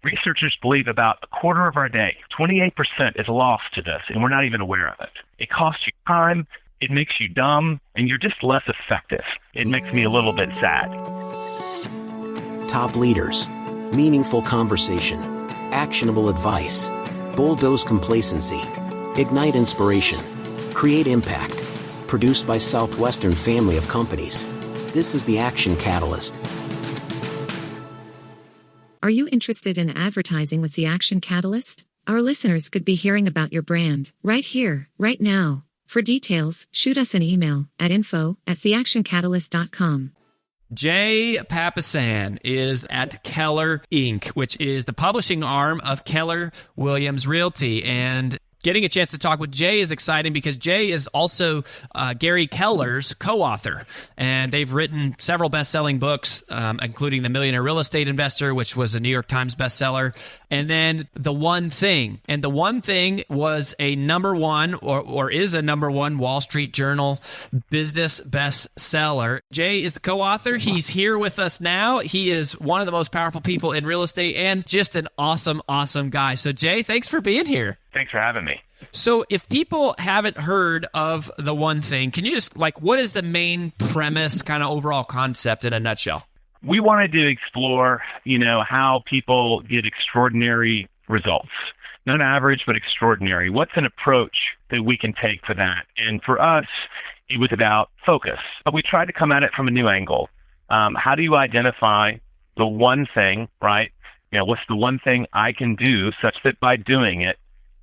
Researchers believe about a quarter of our day, 28%, is lost to this, and we're not even aware of it. It costs you time, it makes you dumb, and you're just less effective. It makes me a little bit sad. Top leaders, meaningful conversation, actionable advice, bulldoze complacency, ignite inspiration, create impact. Produced by Southwestern family of companies. This is the Action Catalyst. Are you interested in advertising with the Action Catalyst? Our listeners could be hearing about your brand right here, right now. For details, shoot us an email at info@theactioncatalyst.com. Jay Papasan is at Keller Inc., which is the publishing arm of Keller Williams Realty. And getting a chance to talk with Jay is exciting because Jay is also Gary Keller's co-author, and they've written several best-selling books, including The Millionaire Real Estate Investor, which was a New York Times bestseller, and then The One Thing. And The One Thing was a number one, or is a number one Wall Street Journal business bestseller. Jay is the co-author. He's here with us now. He is one of the most powerful people in real estate and just an awesome, awesome guy. So Jay, thanks for being here. Thanks for having me. So if people haven't heard of The One Thing, can you just, what is the main premise, kind of overall concept in a nutshell? We wanted to explore, how people get extraordinary results. Not average, but extraordinary. What's an approach that we can take for that? And for us, it was about focus. But we tried to come at it from a new angle. How do you identify the one thing, right? What's the one thing I can do such that by doing it,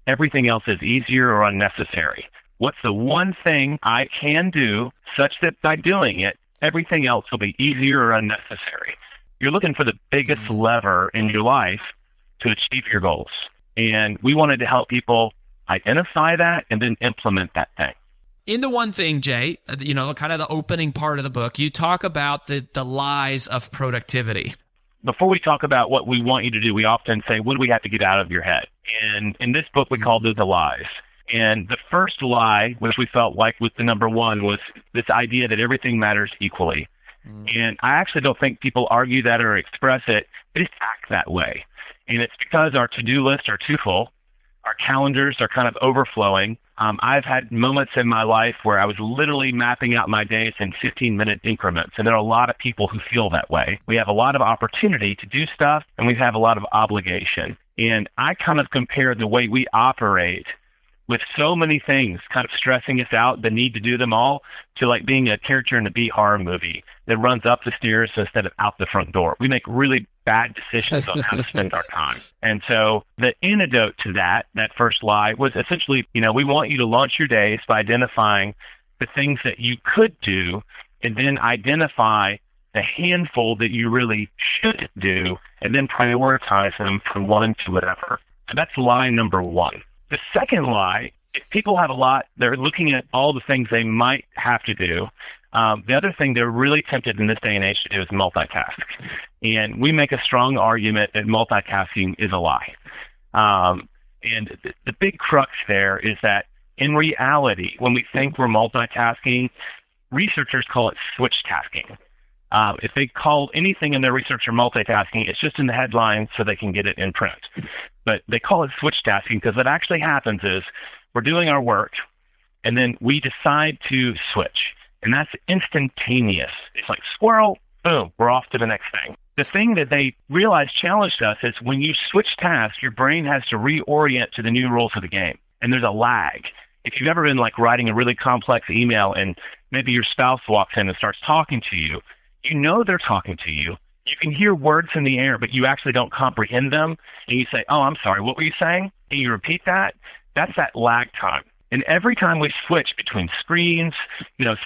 everything else is easier or unnecessary? What's the one thing I can do such that by doing it, everything else will be easier or unnecessary? You're looking for the biggest lever in your life to achieve your goals. And we wanted to help people identify that and then implement that thing. In The One Thing, Jay, kind of the opening part of the book, you talk about the lies of productivity. Before we talk about what we want you to do, we often say, what do we have to get out of your head? And in this book, we called it the lies. And the first lie, which we felt like was the number one, was this idea that everything matters equally. And I actually don't think people argue that or express it. They just act that way. And it's because our to-do lists are too full. Our calendars are kind of overflowing. I've had moments in my life where I was literally mapping out my days in 15-minute increments, and there are a lot of people who feel that way. We have a lot of opportunity to do stuff, and we have a lot of obligation. And I kind of compare the way we operate with so many things kind of stressing us out, the need to do them all, to like being a character in a B horror movie that runs up the stairs instead of out the front door. We make really bad decisions on how to spend our time. And so the antidote to that first lie was essentially, we want you to launch your days by identifying the things that you could do and then identify the handful that you really should do and then prioritize them from one to whatever. So that's lie number one. The second lie, if people have a lot, they're looking at all the things they might have to do. The other thing they're really tempted in this day and age to do is multitask. And we make a strong argument that multitasking is a lie. And the big crux there is that in reality, when we think we're multitasking, researchers call it switch tasking. If they call anything in their research or multitasking, it's just in the headlines so they can get it in print. But they call it switch tasking because what actually happens is we're doing our work and then we decide to switch. And that's instantaneous. It's like squirrel, boom, we're off to the next thing. The thing that they realized challenged us is when you switch tasks, your brain has to reorient to the new rules of the game. And there's a lag. If you've ever been writing a really complex email and maybe your spouse walks in and starts talking to you, they're talking to you. You can hear words in the air, but you actually don't comprehend them. And you say, oh, I'm sorry, what were you saying? And you repeat that. That's that lag time. And every time we switch between screens,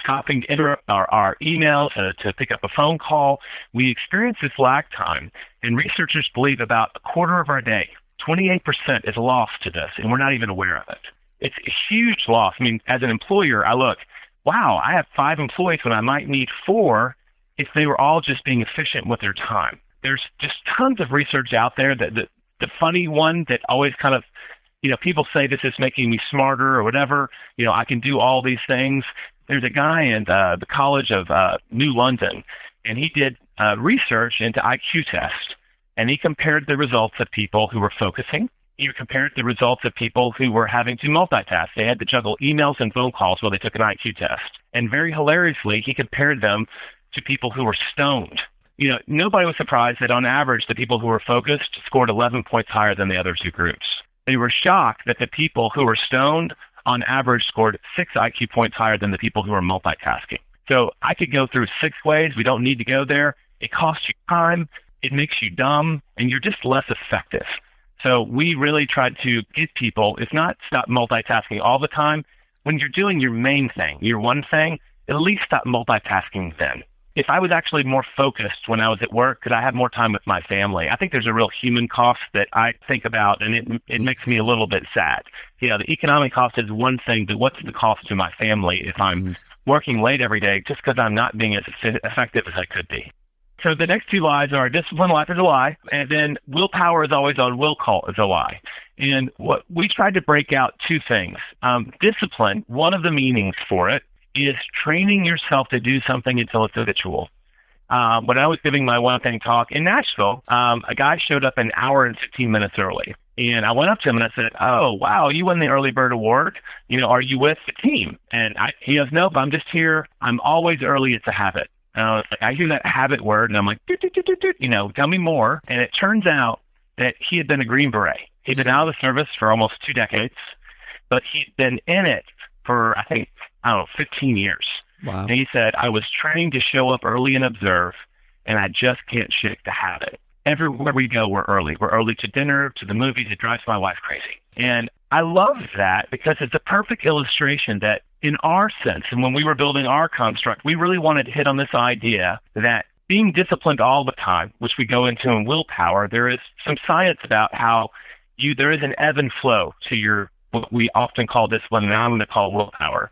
stopping to interrupt our emails to pick up a phone call, we experience this lag time. And researchers believe about a quarter of our day, 28%, is lost to this, and we're not even aware of it. It's a huge loss. I mean, as an employer, I look, wow, I have 5 employees when I might need 4 if they were all just being efficient with their time. There's just tons of research out there that the funny one that always kind of, people say this is making me smarter or whatever. I can do all these things. There's a guy in the College of New London, and he did research into IQ tests. and he compared the results of people who were focusing. He compared the results of people who were having to multitask. They had to juggle emails and phone calls while they took an IQ test. And very hilariously, he compared them to people who were stoned. Nobody was surprised that on average, the people who were focused scored 11 points higher than the other two groups. They were shocked that the people who were stoned on average scored 6 IQ points higher than the people who were multitasking. So I could go through 6 ways. We don't need to go there. It costs you time. It makes you dumb, and you're just less effective. So we really tried to get people, if not stop multitasking all the time, when you're doing your main thing, your one thing, at least stop multitasking then. If I was actually more focused when I was at work, could I have more time with my family? I think there's a real human cost that I think about, and it makes me a little bit sad. The economic cost is one thing, but what's the cost to my family if I'm working late every day just because I'm not being as effective as I could be? So the next 2 lies are discipline life is a lie, and then willpower is always on, will call is a lie. And what we tried to break out 2 things. Discipline, one of the meanings for it is training yourself to do something until it's habitual. When I was giving my one thing talk in Nashville, a guy showed up an hour and 15 minutes early. And I went up to him and I said, "Oh, wow, you won the early bird award. Are you with the team?" And he goes, "Nope, I'm just here. I'm always early. It's a habit." And I was like, I hear that habit word, and I'm like, tell me more. And it turns out that he had been a Green Beret. He'd been out of the service for almost 2 decades, but he'd been in it for, 15 years. Wow. And he said, I was trained to show up early and observe, and I just can't shake the habit. Everywhere we go, we're early. We're early to dinner, to the movies. It drives my wife crazy. And I love that because it's a perfect illustration that in our sense, and when we were building our construct, we really wanted to hit on this idea that being disciplined all the time, which we go into in willpower, there is some science about how there is an ebb and flow to what we often call discipline, and I'm going to call willpower.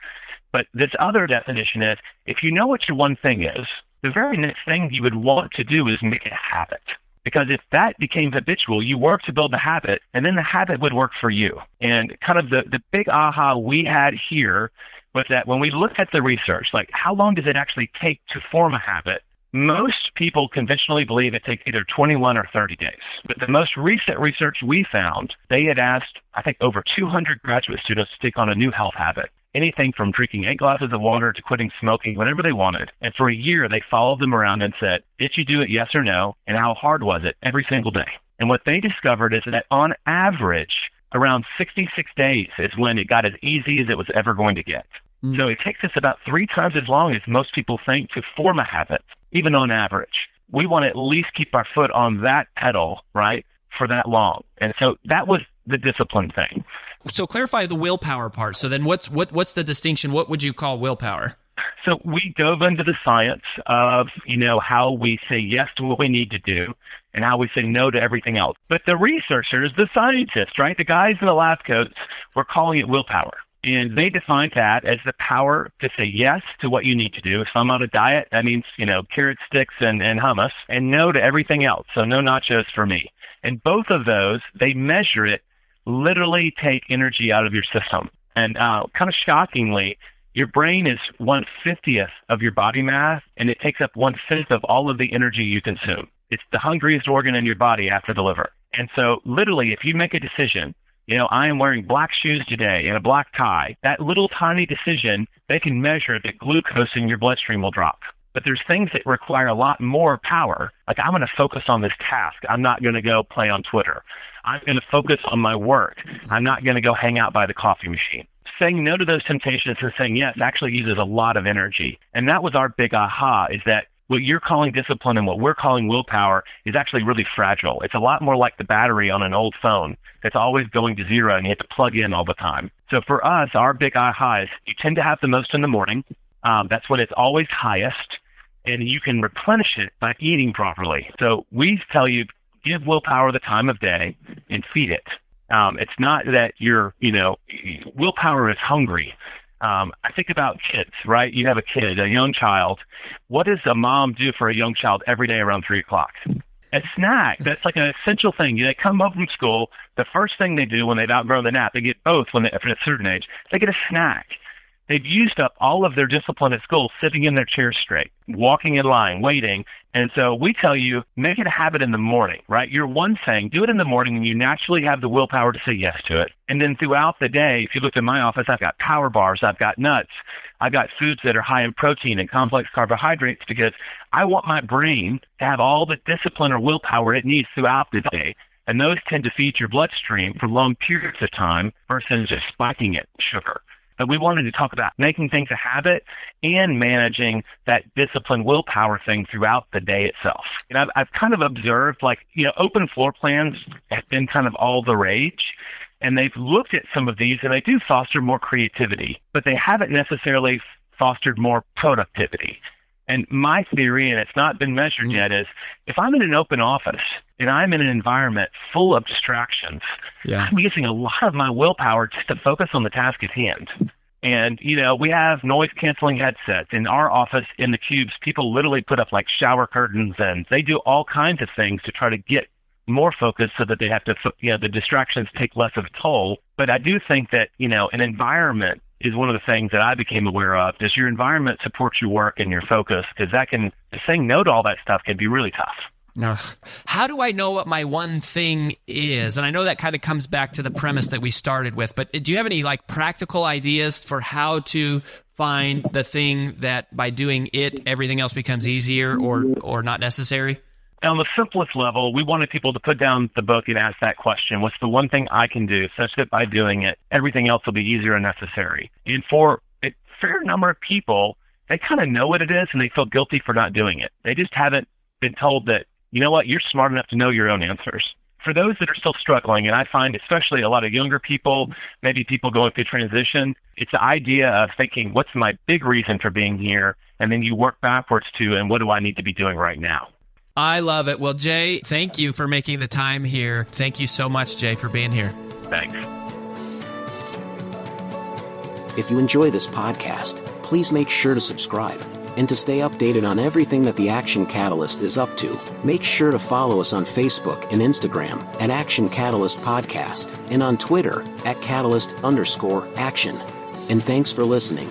But this other definition is, if you know what your one thing is, the very next thing you would want to do is make it a habit. Because if that became habitual, you work to build the habit, and then the habit would work for you. And kind of the big aha we had here was that when we looked at the research, like how long does it actually take to form a habit? Most people conventionally believe it takes either 21 or 30 days. But the most recent research we found, they had asked, I think, over 200 graduate students to take on a new health habit. Anything from drinking 8 glasses of water to quitting smoking, whatever they wanted. And for a year, they followed them around and said, did you do it, yes or no? And how hard was it every single day? And what they discovered is that on average, around 66 days is when it got as easy as it was ever going to get. So it takes us about 3 times as long as most people think to form a habit, even on average. We want to at least keep our foot on that pedal, right, for that long. And so that was the discipline thing. So clarify the willpower part. So then what's the distinction? What would you call willpower? So we dove into the science of, how we say yes to what we need to do and how we say no to everything else. But the researchers, the scientists, right, the guys in the lab coats, were calling it willpower. And they defined that as the power to say yes to what you need to do. If I'm on a diet, that means, carrot sticks and hummus, and no to everything else. So no nachos for me. And both of those, they measure it, literally take energy out of your system. And kind of shockingly, your brain is 1/50th of your body mass, and it takes up 1/5 of all of the energy you consume. It's the hungriest organ in your body after the liver. And so literally, if you make a decision, I am wearing black shoes today and a black tie, that little tiny decision, they can measure that glucose in your bloodstream will drop. But there's things that require a lot more power. Like, I'm going to focus on this task. I'm not going to go play on Twitter. I'm going to focus on my work. I'm not going to go hang out by the coffee machine. Saying no to those temptations and saying yes actually uses a lot of energy. And that was our big aha, is that what you're calling discipline and what we're calling willpower is actually really fragile. It's a lot more like the battery on an old phone that's always going to zero and you have to plug in all the time. So for us, our big aha is you tend to have the most in the morning. That's when it's always highest, and you can replenish it by eating properly. So we tell you, give willpower the time of day and feed it. It's not that willpower is hungry. I think about kids, right? You have a kid, a young child. What does a mom do for a young child every day around 3 o'clock? A snack. That's like an essential thing. They come home from school. The first thing they do when they've outgrown the nap, they get both after a certain age. They get a snack. they've used up all of their discipline at school sitting in their chairs straight, walking in line, waiting. And so we tell you, make it a habit in the morning, right? You're one thing, do it in the morning and you naturally have the willpower to say yes to it. And then throughout the day, if you look in my office, I've got power bars, I've got nuts, I've got foods that are high in protein and complex carbohydrates because I want my brain to have all the discipline or willpower it needs throughout the day. And those tend to feed your bloodstream for long periods of time versus just spiking it with sugar. But we wanted to talk about making things a habit and managing that discipline willpower thing throughout the day itself. And I've kind of observed, open floor plans have been kind of all the rage. And they've looked at some of these, and they do foster more creativity, but they haven't necessarily fostered more productivity. And my theory, and it's not been measured yet, is if I'm in an open office and I'm in an environment full of distractions, I'm using a lot of my willpower just to focus on the task at hand. And, we have noise-canceling headsets. In our office, in the cubes, people literally put up like shower curtains, and they do all kinds of things to try to get more focus so that they have to, the distractions take less of a toll. But I do think that, an environment is one of the things that I became aware of. Does your environment support your work and your focus? Because saying no to all that stuff can be really tough. No. How do I know what my one thing is? And I know that kind of comes back to the premise that we started with, but do you have any practical ideas for how to find the thing that by doing it, everything else becomes easier or not necessary? On the simplest level, we wanted people to put down the book and ask that question. What's the one thing I can do such that by doing it, everything else will be easier and necessary? And for a fair number of people, they kind of know what it is and they feel guilty for not doing it. They just haven't been told that, you know what, you're smart enough to know your own answers. For those that are still struggling, and I find especially a lot of younger people, maybe people going through transition, it's the idea of thinking, what's my big reason for being here? And then you work backwards to, and what do I need to be doing right now? I love it. Well, Jay, thank you for making the time here. Thank you so much, Jay, for being here. Thanks. If you enjoy this podcast, please make sure to subscribe. And to stay updated on everything that the Action Catalyst is up to, make sure to follow us on Facebook and Instagram at Action Catalyst Podcast and on Twitter at Catalyst_Action. And thanks for listening.